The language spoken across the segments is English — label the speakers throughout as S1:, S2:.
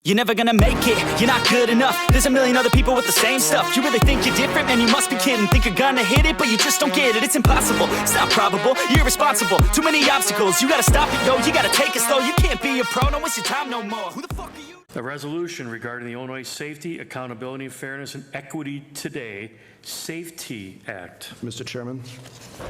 S1: You're never gonna make it, you're not good enough. There's a million other people with the same stuff. You really think you're different? Man, you must be kidding. Think you're gonna hit it, but you just don't get it. It's impossible, it's not probable, you're irresponsible. Too many obstacles, you gotta stop it, yo. You gotta take it slow, you can't be a pro. Don't waste your time no more. Who the fuck are you?
S2: A resolution regarding the Illinois Safety, Accountability, Fairness, and Equity Today Safety Act.
S3: Mr. Chairman,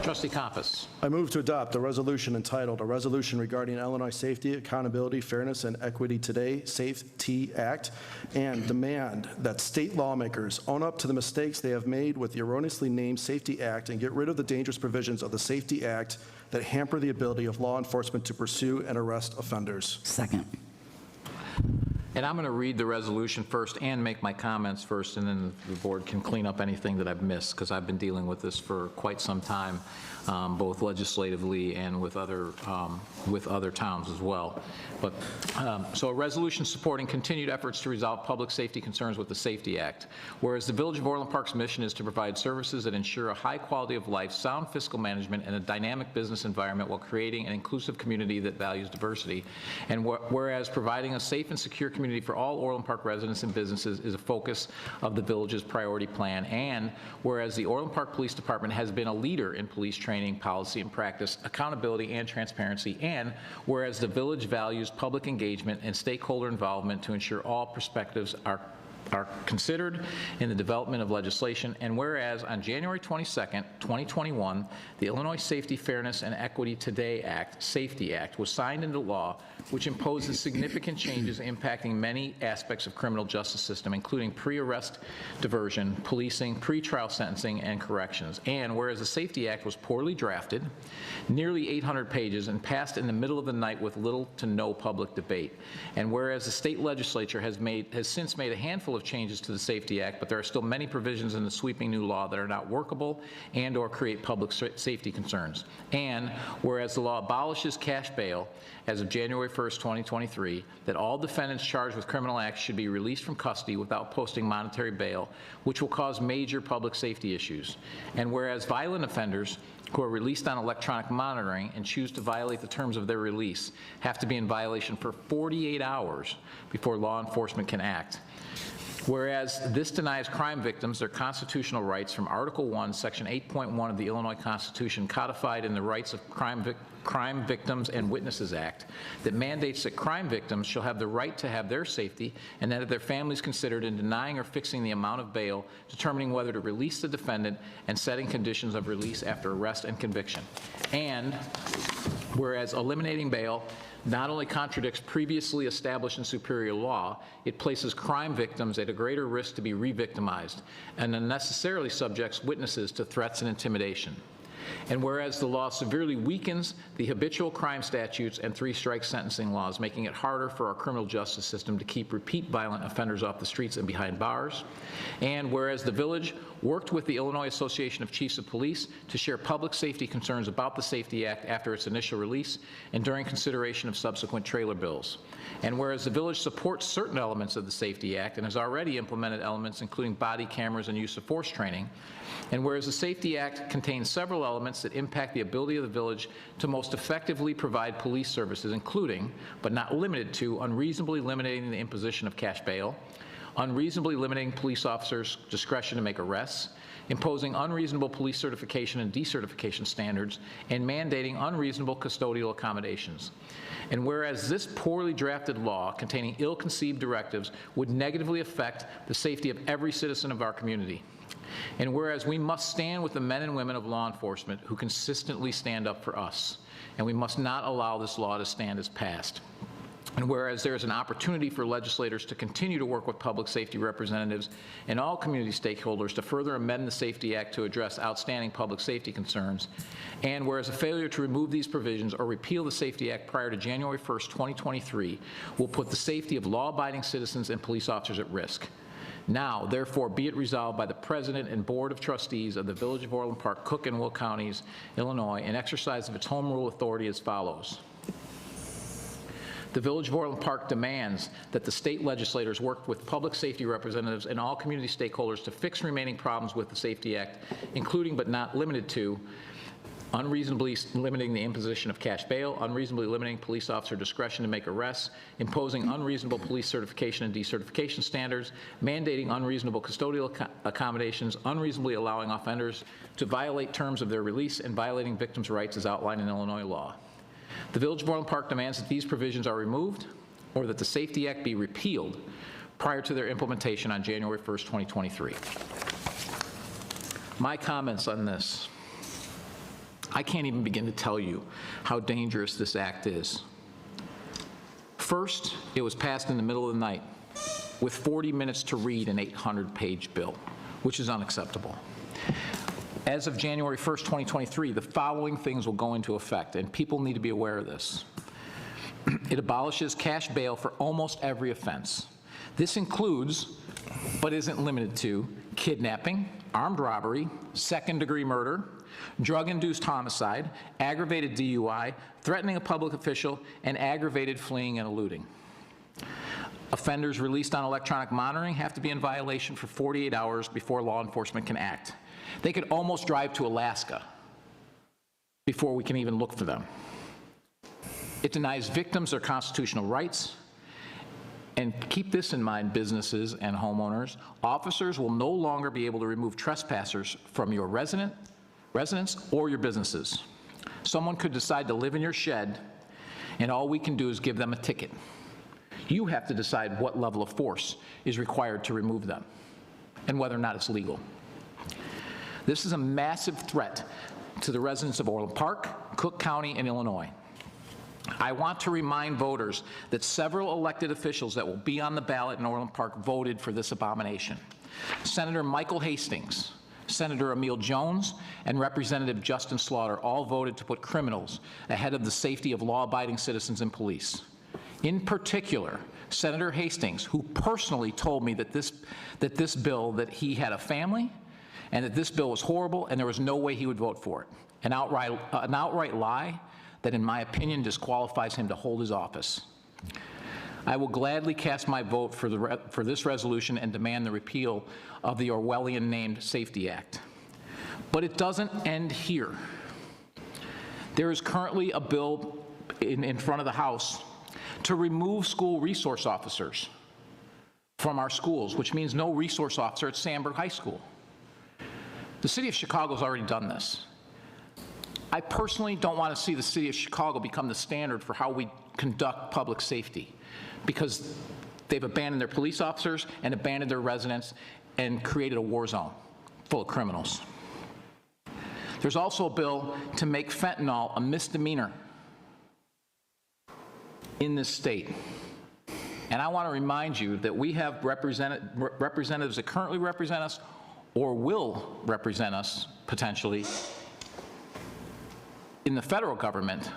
S4: Trustee Compass.
S3: I move to adopt a resolution entitled, "A Resolution Regarding Illinois Safety, Accountability, Fairness, and Equity Today Safety Act," and demand that state lawmakers own up to the mistakes they have made with the erroneously named Safety Act and get rid of the dangerous provisions of the Safety Act that hamper the ability of law enforcement to pursue and arrest offenders.
S1: Second.
S4: And I'm going to read the resolution first and make my comments first, and then the board can clean up anything that I've missed, because I've been dealing with this for quite some time, both legislatively and with other towns as well. But so a resolution supporting continued efforts to resolve public safety concerns with the Safety Act. Whereas the Village of Orland Park's mission is to provide services that ensure a high quality of life, sound fiscal management, and a dynamic business environment while creating an inclusive community that values diversity. And whereas providing a safe and secure community for all Orland Park residents and businesses is a focus of the village's priority plan. And whereas the Orland Park Police Department has been a leader in police training, policy and practice, accountability and transparency. And whereas the village values public engagement and stakeholder involvement to ensure all perspectives are considered in the development of legislation. And whereas on January 22nd, 2021, the Illinois Safety, Fairness, and Equity Today Act, Safety Act, was signed into law, which imposes significant changes impacting many aspects of criminal justice system, including pre-arrest diversion, policing, pre-trial sentencing, and corrections. And whereas the Safety Act was poorly drafted, nearly 800 pages, and passed in the middle of the night with little to no public debate. And whereas the state legislature has since made a handful of changes to the Safety Act, but there are still many provisions in the sweeping new law that are not workable and or create public safety concerns. And whereas the law abolishes cash bail as of January 1st, 2023, that all defendants charged with criminal acts should be released from custody without posting monetary bail, which will cause major public safety issues. And whereas violent offenders who are released on electronic monitoring and choose to violate the terms of their release have to be in violation for 48 hours before law enforcement can act. Whereas this denies crime victims their constitutional rights from Article 1, Section 8.1 of the Illinois Constitution, codified in the Rights of Crime Victims and Witnesses Act, that mandates that crime victims shall have the right to have their safety and that their families considered in denying or fixing the amount of bail, determining whether to release the defendant, and setting conditions of release after arrest and conviction. And whereas eliminating bail not only contradicts previously established and superior law, it places crime victims at a greater risk to be re-victimized and unnecessarily subjects witnesses to threats and intimidation. And whereas the law severely weakens the habitual crime statutes and three-strike sentencing laws, making it harder for our criminal justice system to keep repeat violent offenders off the streets and behind bars. And whereas the village worked with the Illinois Association of Chiefs of Police to share public safety concerns about the Safety Act after its initial release and during consideration of subsequent trailer bills. And whereas the village supports certain elements of the Safety Act and has already implemented elements including body cameras and use of force training, and whereas the Safety Act contains several elements that impact the ability of the village to most effectively provide police services, including, but not limited to, unreasonably limiting the imposition of cash bail, unreasonably limiting police officers' discretion to make arrests, imposing unreasonable police certification and decertification standards, and mandating unreasonable custodial accommodations. And whereas this poorly drafted law containing ill-conceived directives would negatively affect the safety of every citizen of our community. And whereas we must stand with the men and women of law enforcement who consistently stand up for us, and we must not allow this law to stand as passed. And whereas there is an opportunity for legislators to continue to work with public safety representatives and all community stakeholders to further amend the Safety Act to address outstanding public safety concerns, and whereas a failure to remove these provisions or repeal the Safety Act prior to January 1st, 2023 will put the safety of law-abiding citizens and police officers at risk. Now, therefore, be it resolved by the President and Board of Trustees of the Village of Orland Park, Cook and Will Counties, Illinois, in exercise of its home rule authority as follows. The Village of Orland Park demands that the state legislators work with public safety representatives and all community stakeholders to fix remaining problems with the Safety Act, including but not limited to unreasonably limiting the imposition of cash bail, unreasonably limiting police officer discretion to make arrests, imposing unreasonable police certification and decertification standards, mandating unreasonable custodial accommodations, unreasonably allowing offenders to violate terms of their release, and violating victims' rights as outlined in Illinois law. The Village of Orland Park demands that these provisions are removed or that the Safety Act be repealed prior to their implementation on January 1st, 2023. My comments on this: I can't even begin to tell you how dangerous this act is. First, it was passed in the middle of the night with 40 minutes to read an 800-page bill, which is unacceptable. As of January 1st, 2023, the following things will go into effect, and people need to be aware of this. It abolishes cash bail for almost every offense. This includes, but isn't limited to, kidnapping, armed robbery, second-degree murder, drug-induced homicide, aggravated DUI, threatening a public official, and aggravated fleeing and eluding. Offenders released on electronic monitoring have to be in violation for 48 hours before law enforcement can act. They could almost drive to Alaska before we can even look for them. It denies victims their constitutional rights. And keep this in mind, businesses and homeowners: officers will no longer be able to remove trespassers from your residence or your businesses. Someone could decide to live in your shed, and all we can do is give them a ticket. You have to decide what level of force is required to remove them and whether or not it's legal. This is a massive threat to the residents of Orland Park, Cook County, and Illinois. I want to remind voters that several elected officials that will be on the ballot in Orland Park voted for this abomination. Senator Michael Hastings, Senator Emil Jones, and Representative Justin Slaughter all voted to put criminals ahead of the safety of law-abiding citizens and police. In particular, Senator Hastings, who personally told me that that he had a family and that this bill was horrible and there was no way he would vote for it. An outright lie that, in my opinion, disqualifies him to hold his office. I will gladly cast my vote for this resolution and demand the repeal of the Orwellian-named Safety Act. But it doesn't end here. There is currently a bill in front of the House to remove school resource officers from our schools, which means no resource officer at Sandburg High School. The city of Chicago has already done this. I personally don't want to see the city of Chicago become the standard for how we conduct public safety, because they've abandoned their police officers and abandoned their residents and created a war zone full of criminals. There's also a bill to make fentanyl a misdemeanor in this state. And I want to remind you that we have representatives that currently represent us or will represent us potentially in the federal government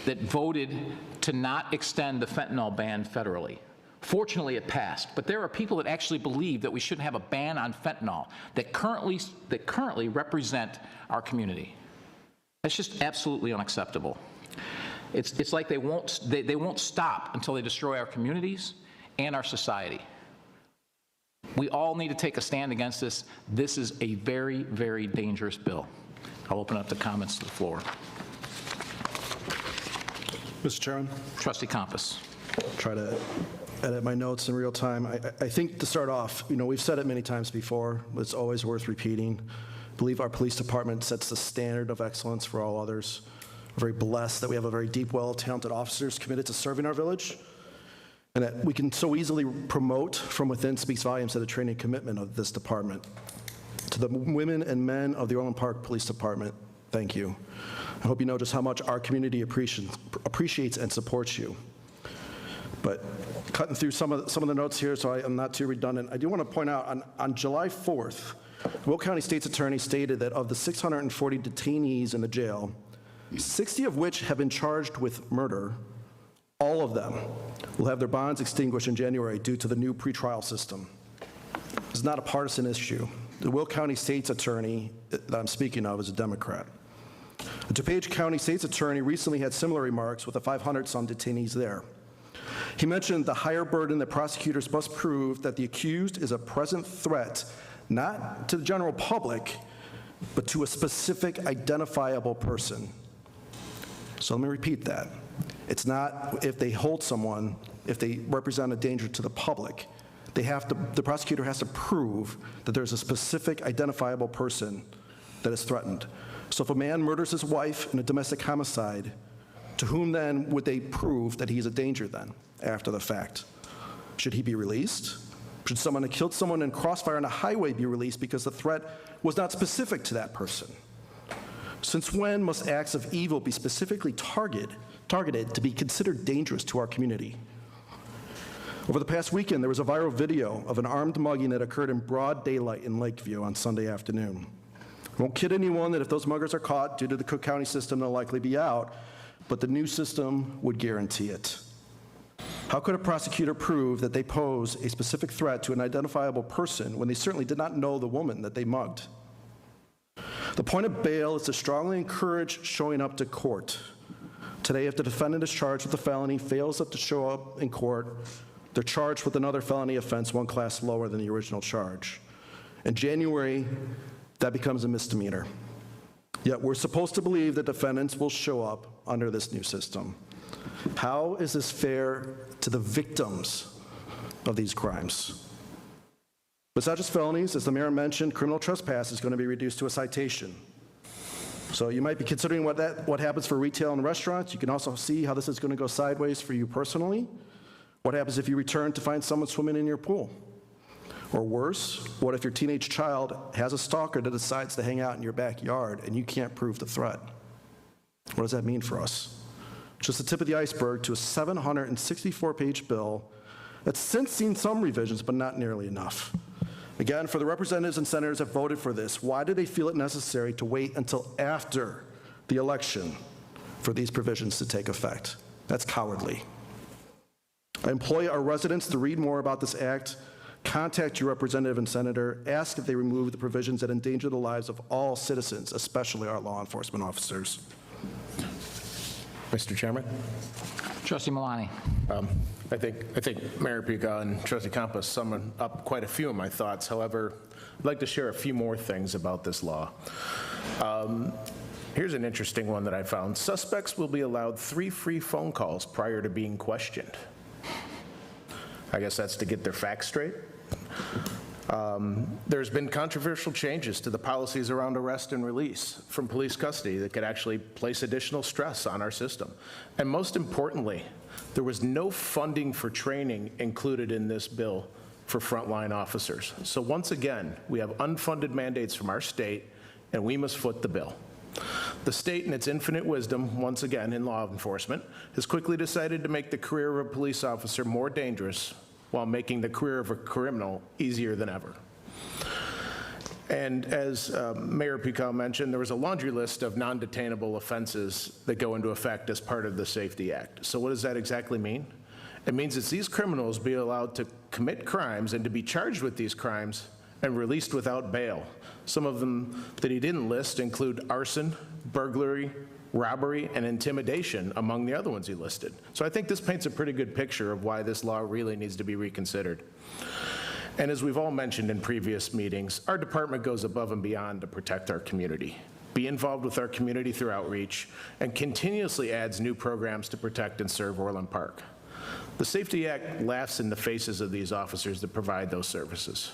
S4: that voted to not extend the fentanyl ban federally. Fortunately, it passed, but there are people that actually believe that we shouldn't have a ban on fentanyl that currently represent our community. That's just absolutely unacceptable. It's like they won't stop until they destroy our communities and our society. We all need to take a stand against this. This is a very, very dangerous bill. I'll open up the comments to the floor.
S3: Mr. Chairman?
S4: Trustee Compass.
S3: Try to edit my notes in real time. I think to start off, we've said it many times before, but it's always worth repeating. I believe our police department sets the standard of excellence for all others. We're very blessed that we have a very deep well of talented officers committed to serving our village, and that we can so easily promote from within speaks volumes to the training commitment of this department. To the women and men of the Orland Park Police Department, thank you. I hope you know just how much our community appreciates and supports you. But cutting through some of the notes here so I'm not too redundant, I do want to point out on July 4th, the Will County State's Attorney stated that of the 640 detainees in the jail, 60 of which have been charged with murder, all of them will have their bonds extinguished in January due to the new pretrial system. It's not a partisan issue. The Will County State's Attorney that I'm speaking of is a Democrat. The DuPage County State's Attorney recently had similar remarks with the 500-some detainees there. He mentioned the higher burden that prosecutors must prove that the accused is a present threat, not to the general public, but to a specific identifiable person. So let me repeat that. It's not if they hold someone, if they represent a danger to the public. The prosecutor has to prove that there's a specific identifiable person that is threatened. So if a man murders his wife in a domestic homicide, to whom then would they prove that he's a danger then, after the fact? Should he be released? Should someone who killed someone in crossfire on a highway be released because the threat was not specific to that person? Since when must acts of evil be specifically targeted to be considered dangerous to our community? Over the past weekend, there was a viral video of an armed mugging that occurred in broad daylight in Lakeview on Sunday afternoon. I won't kid anyone that if those muggers are caught due to the Cook County system, they'll likely be out, but the new system would guarantee it. How could a prosecutor prove that they pose a specific threat to an identifiable person when they certainly did not know the woman that they mugged? The point of bail is to strongly encourage showing up to court. Today, if the defendant is charged with a felony, fails to show up in court, they're charged with another felony offense, one class lower than the original charge. In January, that becomes a misdemeanor. Yet we're supposed to believe that defendants will show up under this new system. How is this fair to the victims of these crimes? But it's not just felonies. As the mayor mentioned, criminal trespass is going to be reduced to a citation. So you might be considering what happens for retail and restaurants. You can also see how this is going to go sideways for you personally. What happens if you return to find someone swimming in your pool? Or worse, what if your teenage child has a stalker that decides to hang out in your backyard and you can't prove the threat? What does that mean for us? Just the tip of the iceberg to a 764-page bill that's since seen some revisions, but not nearly enough. Again, for the representatives and senators that voted for this, why do they feel it necessary to wait until after the election for these provisions to take effect? That's cowardly. I implore our residents to read more about this act, contact your representative and senator, ask if they remove the provisions that endanger the lives of all citizens, especially our law enforcement officers.
S5: Mr. Chairman?
S4: Trustee Malani.
S5: I think Mayor Pica and Trustee Campos summed up quite a few of my thoughts. However, I'd like to share a few more things about this law. Here's an interesting one that I found. Suspects will be allowed 3 free phone calls prior to being questioned. I guess that's to get their facts straight. There's been controversial changes to the policies around arrest and release from police custody that could actually place additional stress on our system. And most importantly, there was no funding for training included in this bill for frontline officers. So once again, we have unfunded mandates from our state, and we must foot the bill. The state, in its infinite wisdom, once again in law enforcement, has quickly decided to make the career of a police officer more dangerous while making the career of a criminal easier than ever. And as Mayor Pica mentioned, there was a laundry list of non-detainable offenses that go into effect as part of the Safety Act. So what does that exactly mean? It means that these criminals be allowed to commit crimes and to be charged with these crimes and released without bail. Some of them that he didn't list include arson, burglary, robbery, and intimidation among the other ones he listed. So I think this paints a pretty good picture of why this law really needs to be reconsidered. And as we've all mentioned in previous meetings, our department goes above and beyond to protect our community, be involved with our community through outreach, and continuously adds new programs to protect and serve Orland Park. The Safety Act laughs in the faces of these officers that provide those services.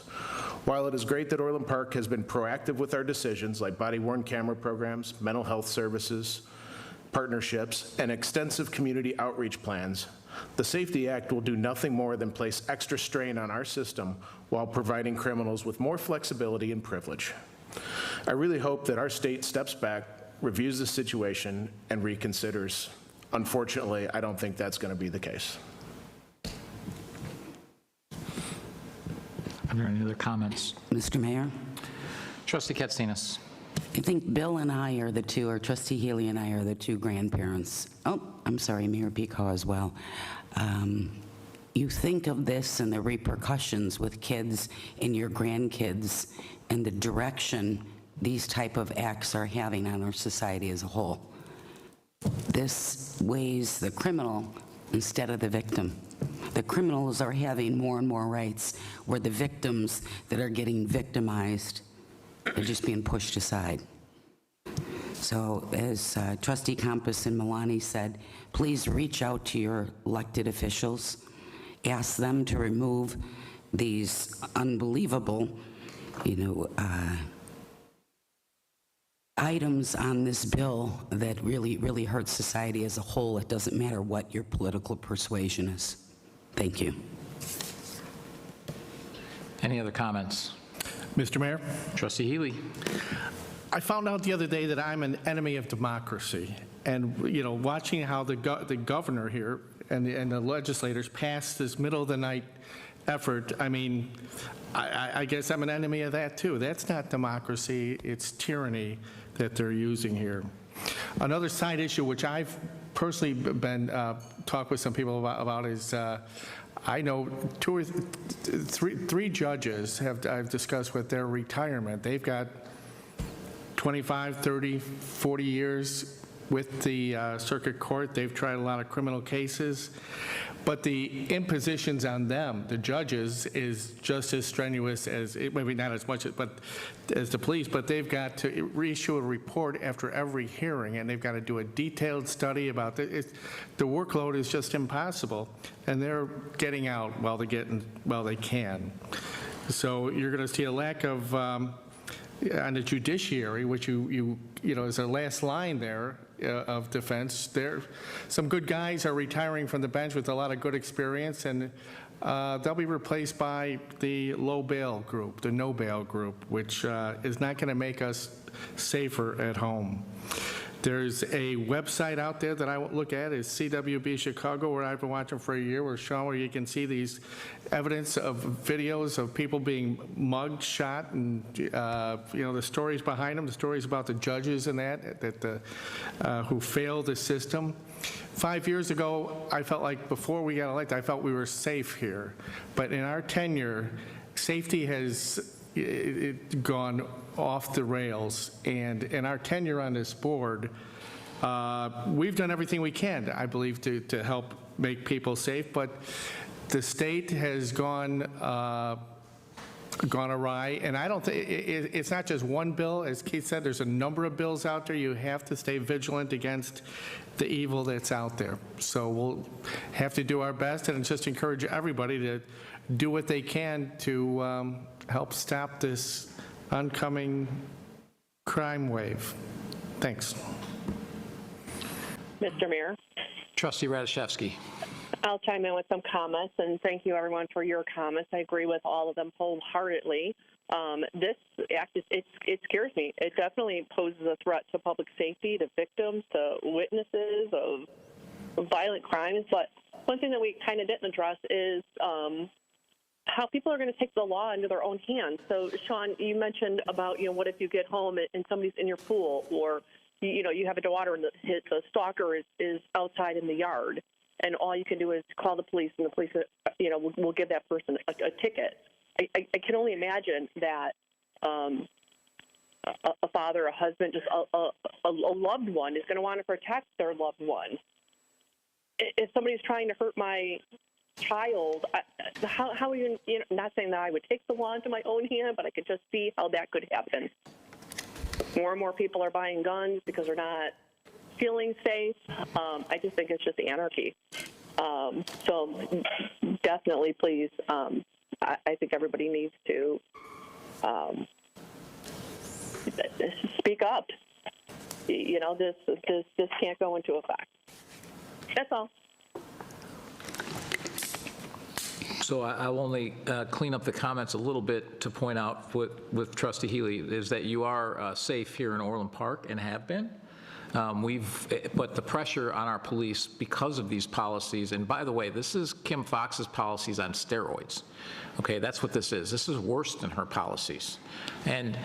S5: While it is great that Orland Park has been proactive with our decisions like body-worn camera programs, mental health services, partnerships, and extensive community outreach plans, the Safety Act will do nothing more than place extra strain on our system while providing criminals with more flexibility and privilege. I really hope that our state steps back, reviews the situation, and reconsiders. Unfortunately, I don't think that's going to be the case.
S4: Are there any other comments?
S6: Mr. Mayor,
S4: Trustee Katsinas.
S6: I think Bill and I are the two, or Trustee Healy and I are the two grandparents. Oh, I'm sorry, Mayor Pico as well. You think of this and the repercussions with kids and your grandkids and the direction these type of acts are having on our society as a whole. This weighs the criminal instead of the victim. The criminals are having more and more rights, where the victims that are getting victimized They're just being pushed aside. So as Trustee Compass and Milani said, please reach out to your elected officials, ask them to remove these unbelievable, items on this bill that really hurt society as a whole. It doesn't matter what your political persuasion is. Thank you.
S4: Any other comments?
S7: Mr. Mayor,
S4: Trustee Healy.
S7: I found out the other day that I'm an enemy of democracy. And, watching how the governor here and the legislators passed this middle-of-the-night effort, I guess I'm an enemy of that, too. That's not democracy. It's tyranny that they're using here. Another side issue, which I've personally been talked with some people about is I know three judges I've discussed with their retirement. They've got 25, 30, 40 years with the circuit court. They've tried a lot of criminal cases. But the impositions on them, the judges, is just as strenuous as, maybe not as much as the police, but they've got to reissue a report after every hearing, and they've got to do a detailed study about it. The workload is just impossible, and they're getting out while they can. So you're going to see a lack of, on the judiciary, which is our last line there of defense. Some good guys are retiring from the bench with a lot of good experience, and they'll be replaced by the low bail group, the no bail group, which is not going to make us safer at home. There's a website out there that I look at, is CWB Chicago, where I've been watching for a year, where you can see these evidence of videos of people being mugged, shot, and the stories behind them, the stories about the judges and that who failed the system. 5 years ago, I felt like before we got elected, I felt we were safe here. But in our tenure, safety has gone off the rails, and in our tenure on this board, we've done everything we can, I believe, to help make people safe, but the state has gone awry, and I don't think it's not just one bill. As Keith said, there's a number of bills out there. You have to stay vigilant against the evil that's out there. So we'll have to do our best, and just encourage everybody to do what they can to help stop this oncoming crime wave. Thanks.
S8: Mr. Mayor.
S4: Trustee Radiszewski.
S8: I'll chime in with some comments, and thank you, everyone, for your comments. I agree with all of them wholeheartedly. This act, it scares me. It definitely poses a threat to public safety, to victims, to witnesses of violent crimes. But one thing that we kind of didn't address is how people are going to take the law into their own hands. So, Sean, you mentioned about, what if you get home and somebody's in your pool, or, you have a daughter and the stalker is outside in the yard, and all you can do is call the police, and the police, will give that person a ticket. I can only imagine that a father, a husband, just a loved one is going to want to protect their loved one. If somebody's trying to hurt my child, how are you, not saying that I would take the law into my own hand, but I could just see how that could happen. More and more people are buying guns because they're not feeling safe. I just think it's just anarchy. So definitely, please, I think everybody needs to speak up. This can't go into effect. That's all.
S4: So I'll only clean up the comments a little bit to point out with Trustee Healy is that you are safe here in Orland Park and have been. But the pressure on our police because of these policies, and by the way, this is Kim Foxx's policies on steroids. Okay, that's what this is. This is worse than her policies. And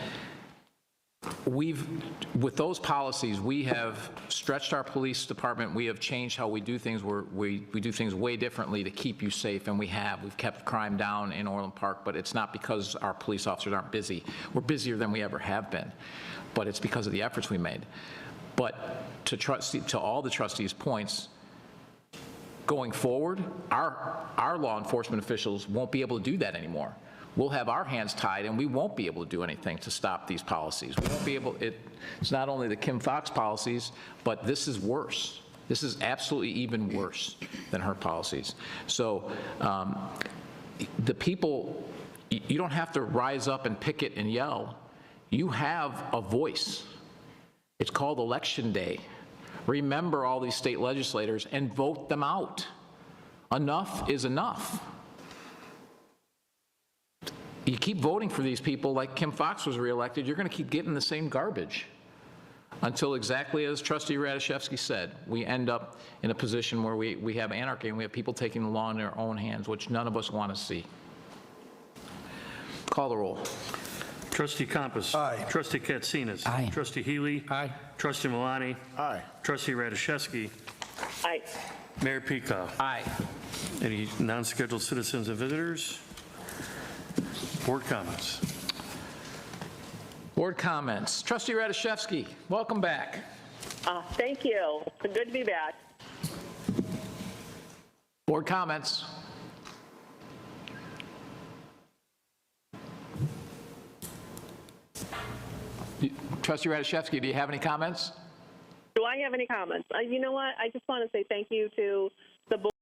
S4: with those policies, we have stretched our police department. We have changed how we do things. We do things way differently to keep you safe, and we've kept crime down in Orland Park, but it's not because our police officers aren't busy. We're busier than we ever have been, but it's because of the efforts we made. But to all the trustees' points, going forward, our law enforcement officials won't be able to do that anymore. we'll have our hands tied and we won't be able to do anything to stop these policies. We won't be able, it's not only the Kim Foxx policies, but this is worse. This is absolutely even worse than her policies. So the people, you don't have to rise up and picket and yell. You have a voice. It's called Election Day. Remember all these state legislators and vote them out. Enough is enough. You keep voting for these people like Kim Foxx was reelected, you're going to keep getting the same garbage until, exactly as Trustee Radiszewski said, we end up in a position where we have anarchy and we have people taking the law in their own hands, which none of us want to see. Call the roll.
S2: Trustee Compass.
S3: Aye.
S2: Trustee Katsinas.
S6: Aye.
S2: Trustee Healy.
S7: Aye.
S2: Trustee Malani.
S5: Aye.
S2: Trustee Radiszewski.
S8: Aye.
S2: Mayor Peacock.
S4: Aye.
S2: Any non-scheduled citizens and visitors? Board comments.
S4: Board comments. Trustee Radiszewski, welcome back.
S8: Thank you. It's good to be back.
S4: Board comments. Trustee Radiszewski, do you have any comments?
S8: Do I have any comments? You know what? I just want to say thank you to the board.